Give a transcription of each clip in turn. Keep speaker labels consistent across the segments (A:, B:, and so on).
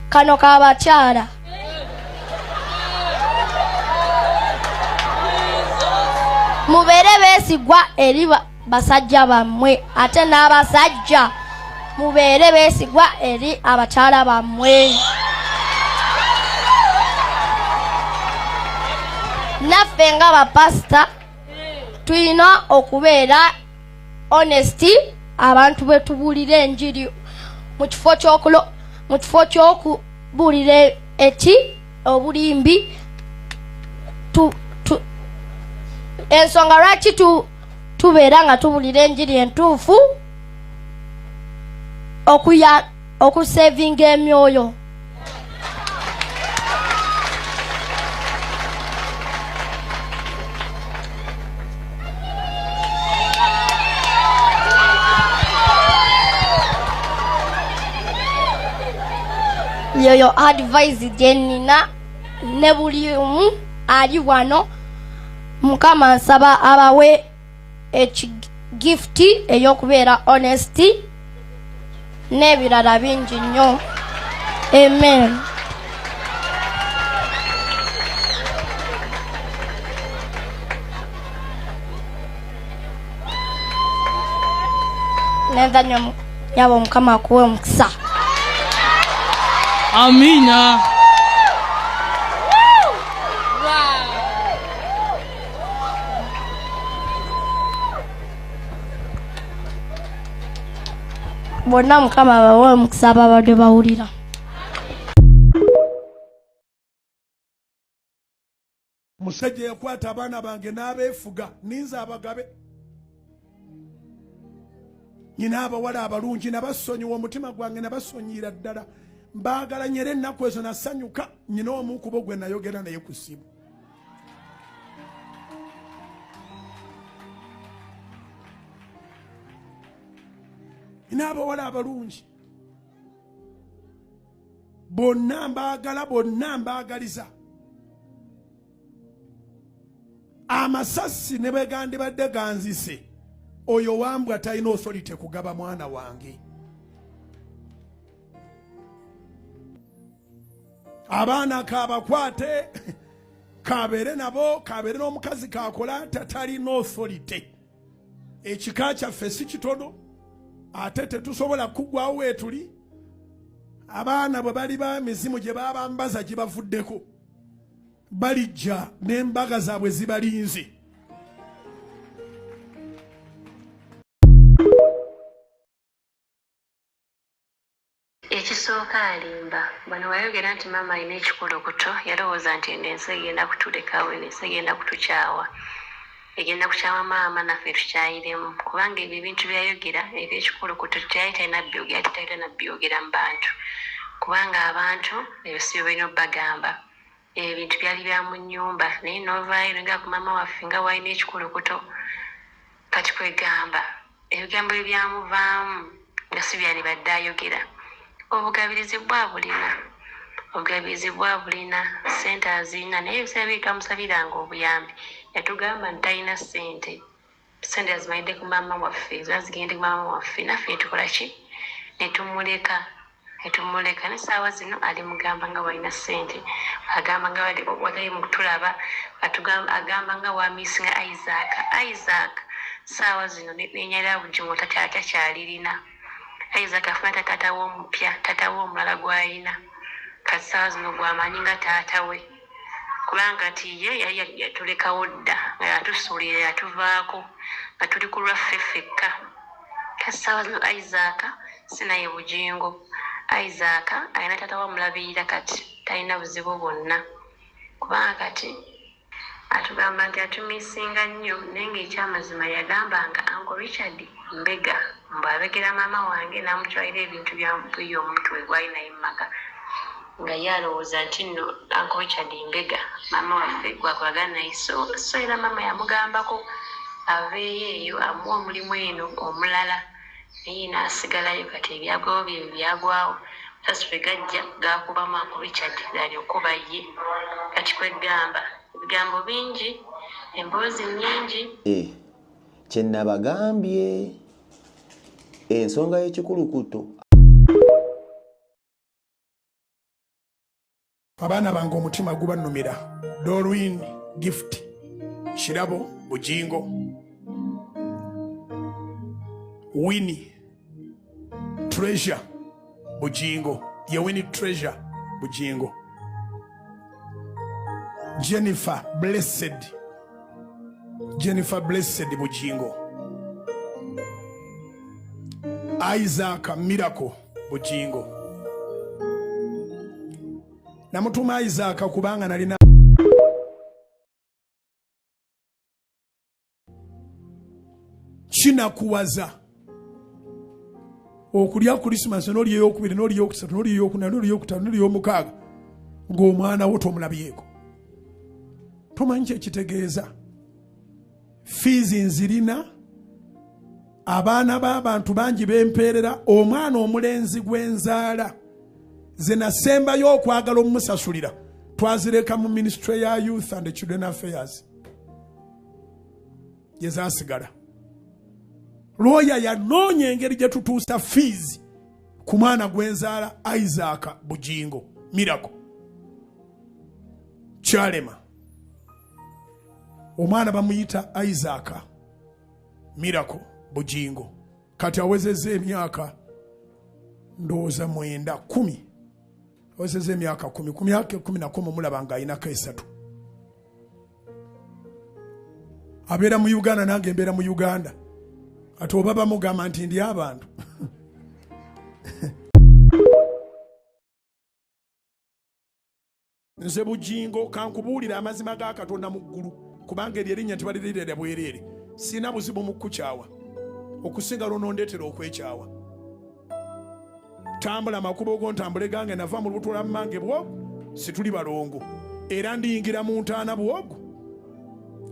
A: kano k'abakyala. Mubeere beesigwa eri basajja bammwe, ate n'abasajja mubeere beesigwa eri abakyala bammwe. Naffe nga bapasita tulina okubeera honesty, abantu bwe tubuulira enjiri mu kifo ky'okubuulira obulimbi. Ensonga lwaki tubeera nga tubuulira enjiri entuufu okusevinga emyoyo. Yoyo advice gye nnina ne buli omu ali wano. Mukama nsaba abawe ekigifti ey'okubeera honesty n'ebirala bingi nnyo. Amen. Nenda nnyo yaba Mukama akuwe omukisa.
B: Amina. Bonna Mukama bawe omukisa ababadde bawulira.
C: Musajja yakwata abaana bange n'abeefuga ninza abagabe. Nyina abawala abalungi nabasonyiwa omutima gwange nabasonyiira ddala. Mbaagala nyere ennaku ezo nasanyuka. Nyina omu ku bo gwe nayogera naye ku ssimu. Nyina abawala abalungi bonna mbaagala, bonna mbaagaliza. Amasasi ne bwe gandibadde ganzise, oyo wambwa talina authority kugaba mwana wange. Abaana kabakwate kabeere nabo, kabeere n'omukazi kakola talina authority. Ekika kyaffe si kitono, ate tetusobola kuggwawo weetuli. Abaana bwe bali b'emizimu gye babambaza gibavuddeko, balijja n'embaga zaabwe zibalinze.
D: Ekisooka alimba bano wayogera nti maama alina ekikulukuto, yalowooza nti ensi egenda kutulekawo, ensi egenda kutukyawa, egenda kukyawa maama naffe tukyayiremu, kubanga ebyo ebintu byayogera eby'ekikulukuto tyali talina byogera mu bantu, kubanga abantu ebyo si byo balina obbagamba. Ebintu byali bya mu nnyumba, naye novaayo nga ku maama waffe nga walina ekikulukuto, kati kwegamba ebigambo ebyamuvaamu nga si byalibadde ayogera. Obugabirizi bwa bulina, ssente azirina, naye ebiseera bye twamusabiranga obuyambi yatugamba nti talina ssente. Ssente azimalidde ku maama waffe, ziba zigende ku maama waffe, naffe tukola ki? Netumuleka. N'essaawa zino ali mugamba nga walina ssente, agamba nga wali mu kutulaba, agamba nga wamiisinga Isaac. Ssaawa zino nenyalira bugimu takyalirina. Isaac afuna taatawe omupya, taatawe omulala gw'alina. Kati ssaawa zino gw'amanyi nga taata we, kubanga nti ye yali yatulekawo dda nga yatusuulira yatuvaako nga tuli ku lwaffe ffekka. Kati ssaawa zino Isaac sinaye bugingo. Isaac alina taata we amulabirira, kati talina buzibu bwonna, kubanga kati atugamba nti atumiisinga nnyo, naye ng'ekyamazima yagambanga Uncle Richard Mbega mbw'abegera maama wange n'amutwalira ebintu by'oyo omuntu we gwali naye mu maka, nga ye alowooza nti nno Uncle Richard Mbega maama waffe gwakolagana naye, so era maama yamugambako aveeyo eyo amuwa omulimu eno omulala, naye n'asigalayo. Kati ebyagwawo bye byagwawo, tasube gajja gakubamu Uncle Richard alyokuba ye. Kati kwegamba ebigambo bingi, emboozi nnyingi.
E: Kye nabagambye ensonga y'ekikulukuto
C: Abaana bange omutima gubannumira. Dorwin Gift Shirabo Bujingo Winnie Treasure Bujingo ye Winnie Treasure Bujingo Jennifer Blessed Bujingo Isaac Miracle Bujingo namutuma Isaac kubanga nalina china kuwaza okulya Christmas noli eyokubiri noli eyokusatu noli eyokuna noli eyokutaano noli eyomukaaga ng'omwana wo tomulabyeko tomanyi ekitegeeza fees nzirina abaana b'abantu bangi bempeerera omwana omulenzi gwenzaala ze nasembayo okwagala omusasulira twazireka mu Ministry ya Youth and Children Affairs yezasigala lawyer yanoonya engeri gye tutuusa fees ku mwana gwenzaala Isaac Bujingo Miracle Kyalema omwana bamuyita Isaac Miracle Bujingo kati awezezza emyaka ndowooza 10 awezezza emyaka 10 ku myaka 11 mulaba ng'ayinako 3 abeera mu Uganda nange mbeera mu Uganda ate oba bamugamba nti ndi abantu nze Bujingo kankubuulira amazima ga Katonda mu ggulu kubanga eryo erinnya tibaliririra bwereere sina buzibu mu kukyawa okusinga lonondeetera okwekyawa tambula makubo go ntambule gange nava mu lubuto lwa mmange bwogo situli balongo era ndiyingira mu ntaana bwogo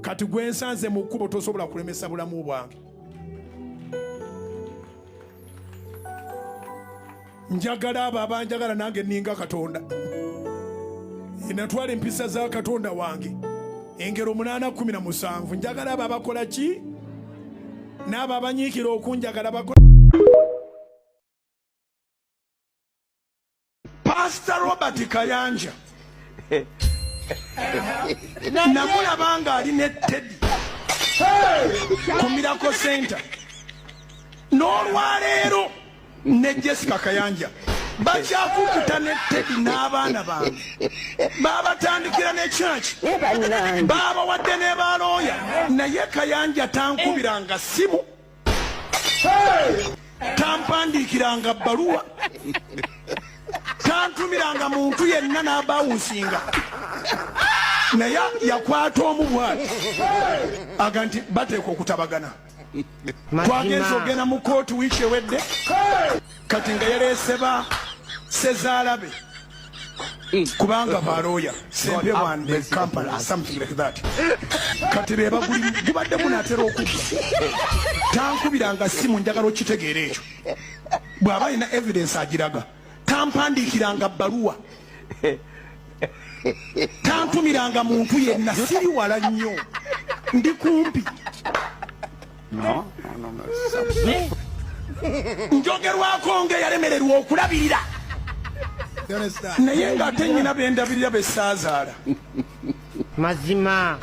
C: kati gwensanze mu kkubo tosobola kulemesa bulamu bwange njagala abo abanjagala nange ninga Katonda natwala empisa za Katonda wange engero 8:17 njagala abo abakola ki n'abo abanyiikira okunjagala bakola. Pastor Robert Kayanja namulabanga ali ne Teddy ku Miracle Center n'olwaleero ne Jessica Kayanja bakyakukuta ne Teddy n'abaana bange babatandikira ne church babawadde ne balooya naye Kayanja tankubiranga simu tampandikiranga bbaluwa tantumiranga muntu yenna n'abawunsinga naye yakwata omubwati aga nti bateeka okutabagana twagenza ogenda mu kooti wiiki ewedde kati nga yaleese ba sezaalabe kubanga balooya sempe wande Kampala something like that kati beba gubadde munaatera okubba tankubiranga simu njagala okitegeera ekyo bw'aba alina evidence agiraga tampandikiranga bbaluwa tantumiranga muntu yenna siri wala nnyo ndi kumpi njogerwako ng'eyalemererwa okulabirira naye ng'ate nnyina bendabirira besaazaala
F: mazima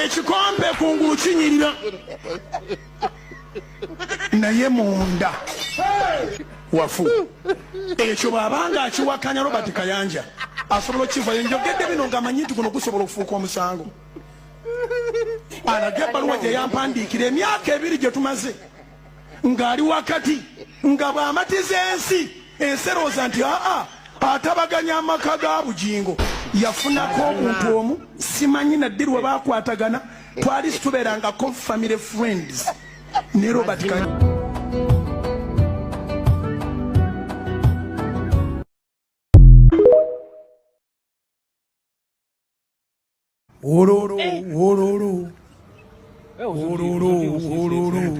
C: ekikompe kungulu kinyirira naye munda wafu ekyo bw'abanga akiwakanya Robert Kayanja asobola okivayo njogedde bino ng'amanyi nti guno gusobola okufuuka omusango alaga ebbaluwa gye yampandiikira emyaka 2 gye tumaze ng'ali wakati nga bw'amatiza ensi erowooza nti atabaganya amaka ga Bujingo yafunako omuntu omu simanyi nadde lwe baakwatagana twali situbeerangako family friends ne Robert Kayanja. Ororo, ororo, ororo, ororo,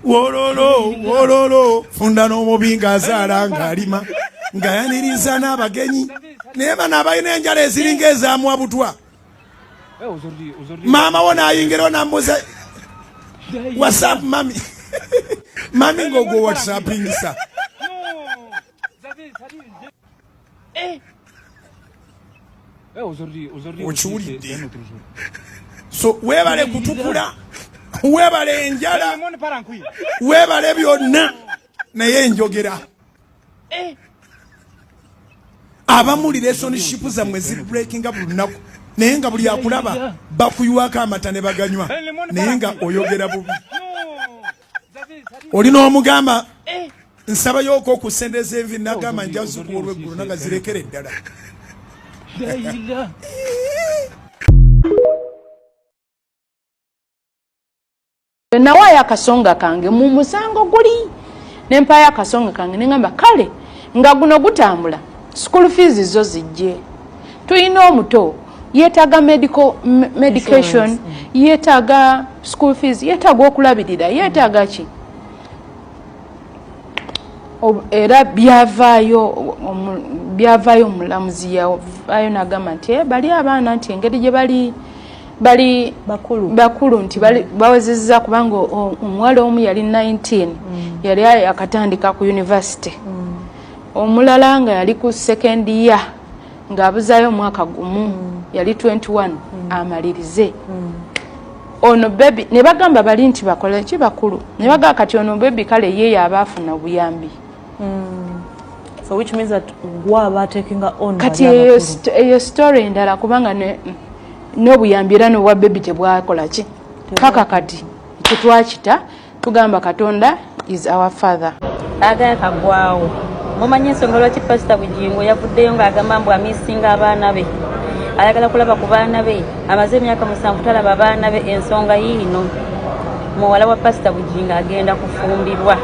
C: ororo, ororo, funda n'omubinga azaala ng'alima ng'ayaniriza n'abagenyi naye bano abalina enjala eziringa ezamwabutwa maama wo n'ayingirawo n'ambuza whatsapp mami mami ng'ogwo whatsappingisa okiwulidde so weebale kutukula weebale enjala weebale byonna naye enjogera abamu relationship zammwe zibreakinga buli lunaku naye nga buli akulaba bakuyiwako amata ne baganywa naye nga oyogera bubi olina omugamba nsaba yoko okusendeza envi nagamba njazuku olw'eggulu naga zirekere eddala
F: nawaayo akasonga kange mu musango guli nempayo akasonga kange nengamba kale nga guno gutambula school fees zo zijje tuyina omuto yeetaaga medication yeetaaga school fees yeetaaga okulabirira yeetaaga ki era byavaayo omulamuzi yavaayo n'agamba nti bali abaana nti engeri gye bali bakulu nti bawezezza kubanga omuwala omu yali 19 yali akatandika ku university omulala nga yali ku second year ng'abuzaayo omwaka gumu yali 21 amalirize ono baby ne bagamba bali nti bakola ki bakulu ne bagamba kati ono baby kale ye yabaafuna obuyambi
B: so which means that gwa taking on
F: kati eyo story ndala kubanga n'obuyambi era n'obwa baby tebwakola ki kaka kati kitwakita tugamba Katonda is our father
G: aga kagwawo mumanyi ensonga lwaki Pastor Bugingo yavuddeyo ng'agamba mbu amisinga abaana be ayagala kulaba ku baana be amaze emyaka 7 talaba baana be ensonga yiino muwala wa Pastor Bugingo agenda kufumbirwa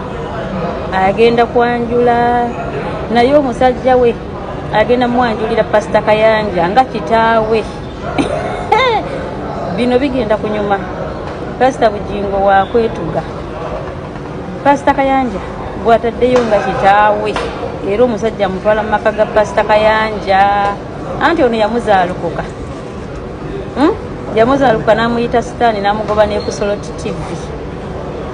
G: agenda kwanjula naye omusajja we agenda mwanjulira Pastor Kayanja nga kitaawe bino bigenda kunyuma Pastor Bugingo wa kwetuga Pastor Kayanja bwataddeyo nga kitaawe era omusajja mutwala mu maka ga Pastor Kayanja anti ono yamuzaalukuka yamuzaalukuka n'amuyita sitaani n'amugoba ne ku Solot TV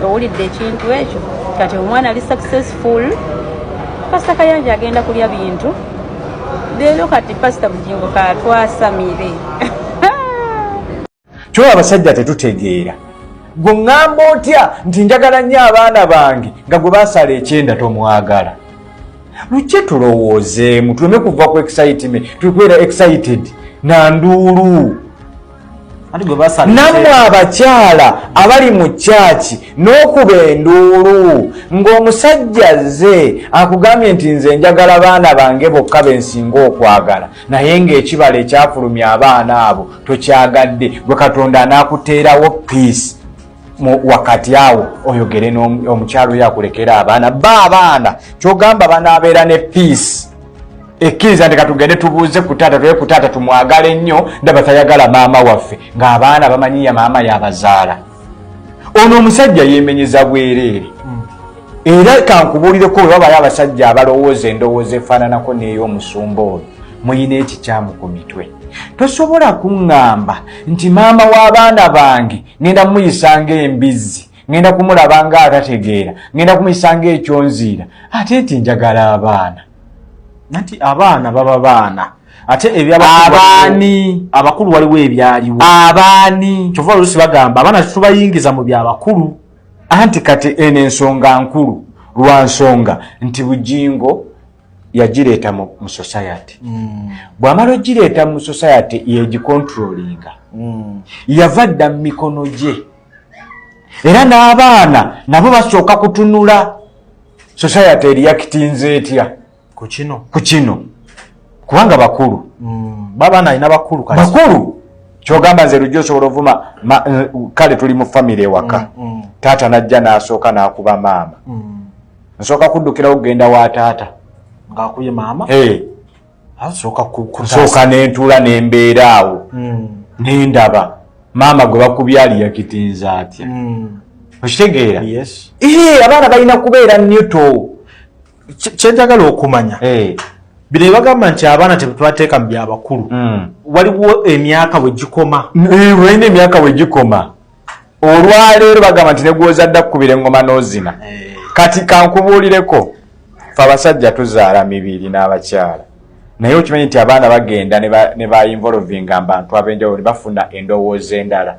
G: owulidde ekintu ekyo kati omwana ali successful Pastor Kayanja agenda kulya bintu leero kati Pastor Bugingo katwasamire
H: kyo abasajja tetutegeera gwe ngamba otya nti njagala nnyo abaana bange nga gwe basala ekyenda tomwagala lujje tulowoozeemu tuleme kuva ku excitement tulikwera excited nanduulu nammwe abakyala abali mu kyaki n'okuba enduulu ng'omusajja ze akugambye nti nze njagala baana bange bokka bensinga okwagala naye ng'ekibala ekyafulumya abaana abo tokyagadde gwe Katonda anaakuteerawo peace wakati awo oyogere n'omukyalo oyo akulekera abaana abaana kyogamba banaabeera ne peace ekkiriza nti katugende tubuuze ku taata tuye ku taata tumwagala ennyo ndaba tayagala maama waffe ng'abaana bamanyiya maama yabazaala ono omusajja yeemenyeza bwereere era kankubuulireko we wabayo abasajja abalowooza endowooza efaananako n'ey'omusumba oyo muyina ekikyamu ku mitwe tosobola kuŋŋamba nti maama w'abaana bange ngenda muyisanga embizzi ngenda kumulaba nga atategeera ngenda kumuyisanga ekyonziira ate nti njagala abaana nati abaana baba baana ate abaani abakulu waliwo ebyaliwo abaani kyova olusi bagamba abaana tubayingiza mu byabakulu anti kati eno ensonga nkulu lwa nsonga nti Bugingo yagireeta mu society bw'amala ogireeta mu society yegicontrolinga yava dda mu mikono gye era n'abaana nabo basooka kutunula society eriyakitinze etya ku kino kubanga bakulu babaana alina bakulu kyogamba nze lujja osobola ovuma kale tuli mu famire ewaka taata najja n'asooka n'akuba maama nsooka kuddukirawo kugenda wa taata ng'akubye maama nsooka n'entuula n'embeera awo n'endaba maama gwe bakubye aliyakitinze atya okitegeera abaana balina kubeera nnyuto kyenjagala okumanya bino bagamba nti abaana tebatubateeka mu byabakulu waliwo emyaka bwe gikoma walina emyaka bwe gikoma olwaleero bagamba nti negwoza dda kukubira engoma n'ozina kati kankubuulireko fe abasajja tuzaala mibiri n'abakyala naye okimanyi nti abaana bagenda ne ba involvinga abantu abenjawulo ne bafuna endowooza endala.